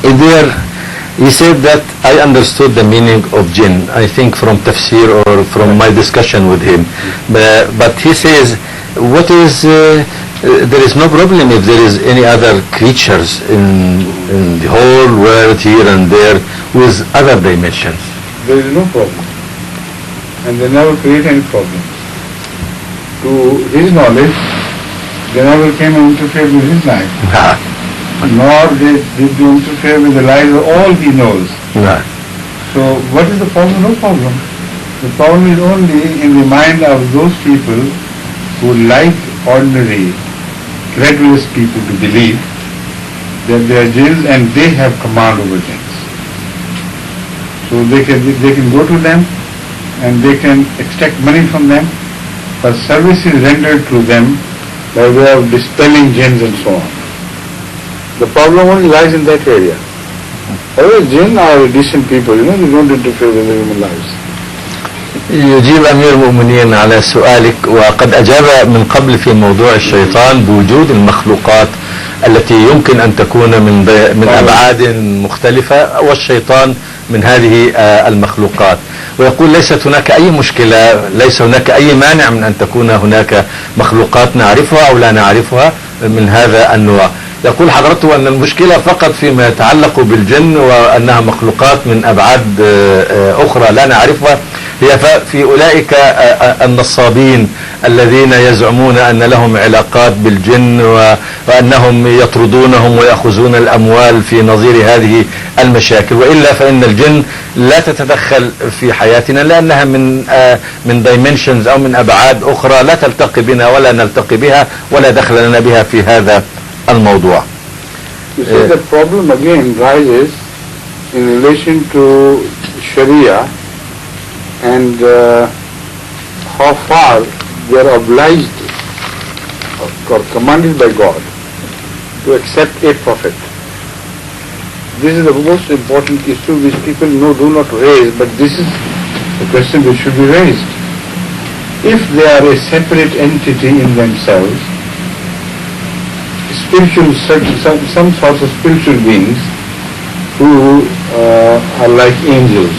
He said that I understood the meaning of jinn, I think from tafsir or from my discussion with him. But he says, there is no problem if there is any other creatures in the whole world here and there with other dimensions. There is no problem. And they never create any problem. To his knowledge, they never came and interfered with his life. Nor did they interfere with the lives of all he knows. No. So what is the problem? No problem. The problem is only in the mind of those people who like ordinary, credulous people to believe that they are jinns and they have command over jinns. So they can go to them and they can extract money from them, but service is rendered to them by way of dispelling jinns and so on. The problem only lies in that area. Otherwise, jinn are decent people, they don't interfere with the human lives. يجيب أمير المؤمنين على سؤالك، وقد أجاب من قبل في موضوع الشيطان بوجود المخلوقات التي يمكن أن تكون من أبعاد مختلفة، والشيطان من هذه المخلوقات. ويقول ليست هناك أي مشكلة، ليس هناك أي مانع من أن تكون هناك مخلوقات نعرفها أو لا نعرفها من هذا النوع. يقول حضرته أن المشكلة فقط فيما يتعلق بالجن وأنها مخلوقات من أبعاد أخرى لا نعرفها، هي في أولئك النصابين الذين يزعمون أن لهم علاقات بالجن وأنهم يطردونهم ويأخذون الأموال في نظير هذه المشاكل. وإلا فإن الجن لا تتدخل في حياتنا لأنها من dimensions أو من أبعاد أخرى لا تلتقي بنا ولا نلتقي بها ولا دخل لنا بها في هذا الموضوع. You see, the problem again rises in relation to Sharia and how far they are obliged or commanded by God to accept a prophet. This is the most important issue which people do not raise, but this is the question which should be raised. If they are a separate entity in themselves, spiritual, some sorts of spiritual beings who are like angels.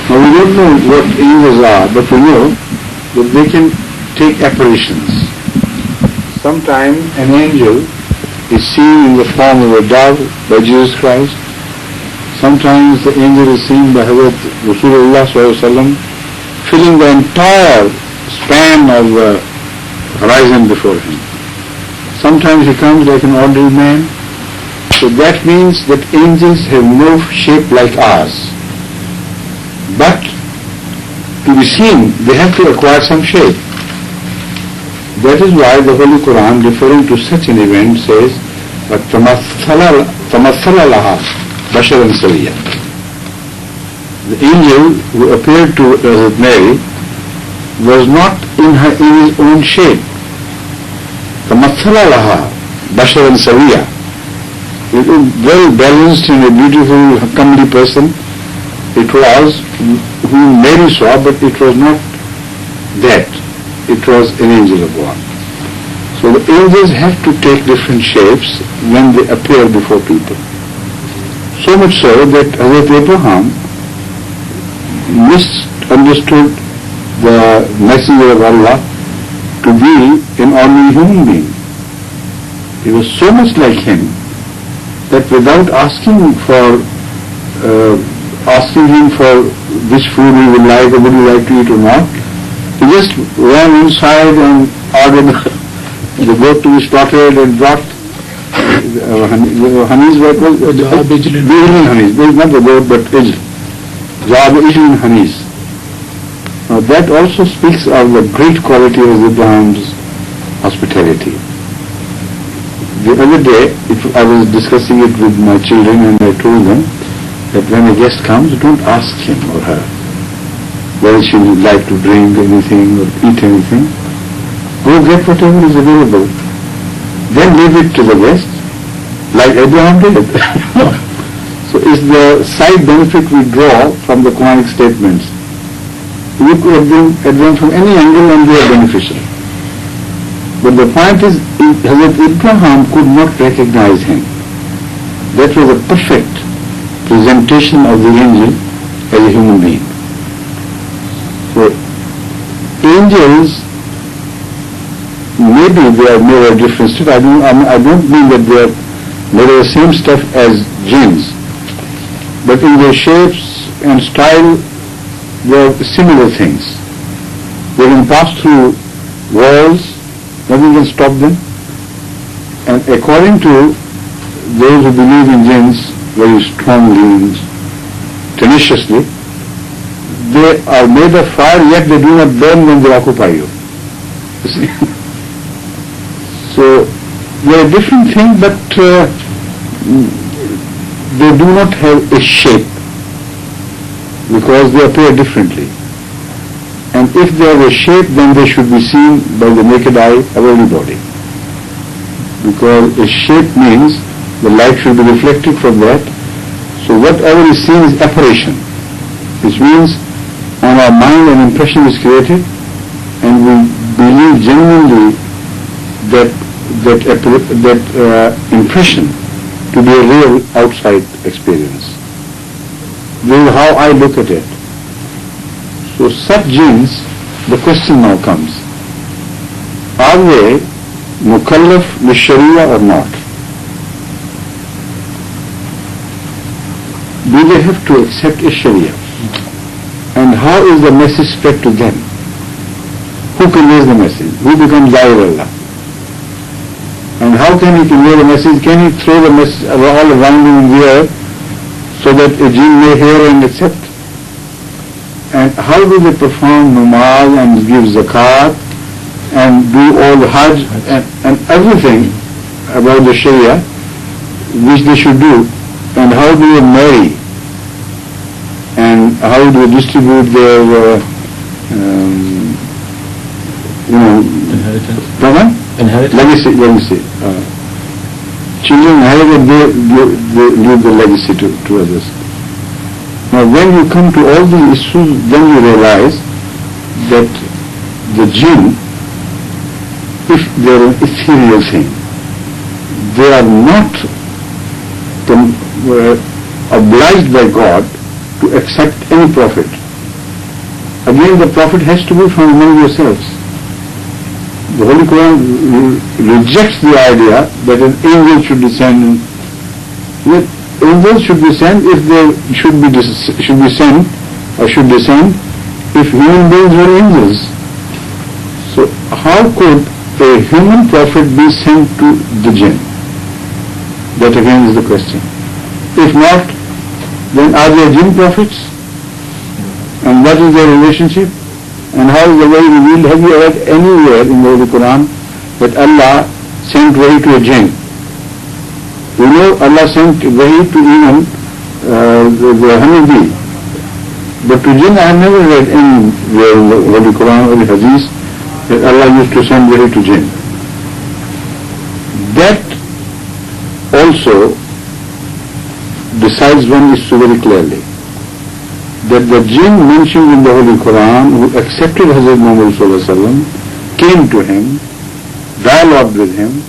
Now we don't know what angels are, but we know that they can take apparitions. Sometimes an angel is seen in the form of a dove by Jesus Christ. Sometimes the angel is seen by Hadhrat Rasulullah ﷺ, filling the entire span of the horizon before him. Sometimes he comes like an ordinary man. So that means that angels have no shape like ours. But to be seen, they have to acquire some shape. That is why the Holy Quran, referring to such an event, says, تَمَثَّلَ لَهَا بَشَرًا سَوِيًّا. The angel who appeared to Hazrat Mary was not in his own shape. تَمَثَّلَ لَهَا بَشَرًا سَوِيًّا. It was well balanced and a beautiful, comely person. It was whom Mary saw, but it was not that. It was an angel of God. So the angels have to take different shapes when they appear before people. So much so that Hazrat Abraham misunderstood the messenger of Allah to be an ordinary human being. He was so much like him that without asking him for which food he would like or would he like to eat or not, he just ran inside and ordered the goat to be slaughtered and brought honeys. What was Ijlin honeys. Not the goat, but Ijlin honeys. Now that also speaks of the great quality of Abraham's hospitality. The other day, I was discussing it with my children and I told them that when a guest comes, don't ask him or her whether she would like to drink anything or eat anything. Go get whatever is available. Then leave it to the guest, like Abraham did. So it's the side benefit we draw from the Quranic statements. We could at them from any angle and they are beneficial. But the point is, Hazrat Abraham could not recognize him. that was a perfect presentation of the angel as a human being. So angels, maybe they are made of different stuff. I don't mean that they are made of the same stuff as jinns, but in their shapes and style they are similar things. They can pass through walls, nothing can stop them. And according to those who believe in jinns very strongly and tenaciously, they are made of fire, yet they do not burn when they occupy you. You see? So they are different things, but they do not have a shape because they appear differently. And if they have a shape, then they should be seen by the naked eye of everybody. Because a shape means the light should be reflected from that. So whatever is seen is apparition, which means on our mind an impression is created, and we believe genuinely that impression to be a real outside experience. This is how I look at it. So such jinns, the question now comes, are they mukallaf with Sharia or not? Do they have to accept a Sharia? And how is the message spread to them? Who conveys the message? Who becomes Tahir Allah? And how can he convey the message? Can he throw the message all around him in the air so that a jinn may hear and accept? And how do they perform namaz and give zakat and do all the hajj and everything about the Sharia which they should do? And how do they marry? And how do they distribute their inheritance? Legacy. Children inherit and they leave the legacy to others. Now when you come to all these issues, then you realize that the jinn, if they are an ethereal thing, they are not obliged by God to accept any prophet. Again, the prophet has to be from among yourselves. The Holy Quran rejects the idea that an angel should descend. Angels should descend if they should be sent or should descend if human beings were angels. So how could a human prophet be sent to the jinn? That again is the question. If not, then are there jinn prophets? And what is their relationship? And how is the way revealed? Have you read anywhere in the Holy Quran that Allah sent wahi to a jinn? You know Allah sent wahi to even the honeybee. But to jinn I have never read anywhere in the Holy Quran or the Hadith that Allah used to send wahi to jinn. That also decides one issue very clearly, that the jinn mentioned in the Holy Quran who accepted Hazrat Muhammad Sallallahu Alaihi Wasallam came to him, dialogued with him,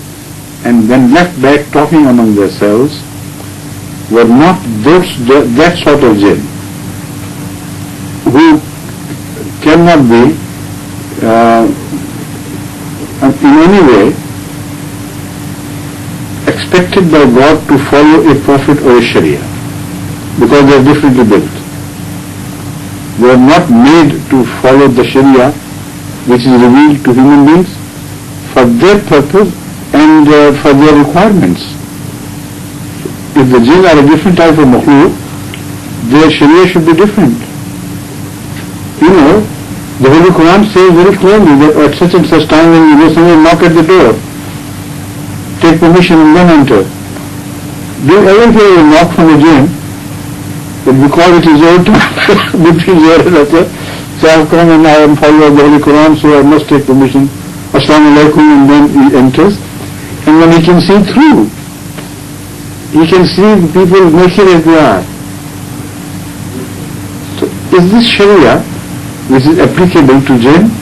and then left back talking among themselves were not that sort of jinn who cannot be in any way expected by God to follow a prophet or a Sharia, because they are differently built. They are not made to follow the Sharia which is revealed to human beings for their purpose and for their requirements. If the jinn are a different type of makhluk, their Sharia should be different. You know, the Holy Quran says very clearly that at such and such time when you go somewhere, knock at the door, take permission and then enter. Do you ever hear a knock from a jinn? But because it is your time, between your and other, so I have come and I am follower of the Holy Quran, so I must take permission. Assalamu alaikum, and then he enters. And then he can see through. He can see people naked as they are. So is this Sharia, which is applicable to jinn?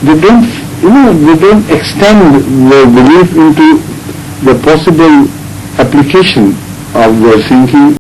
They don't extend their belief into the possible application of their thinking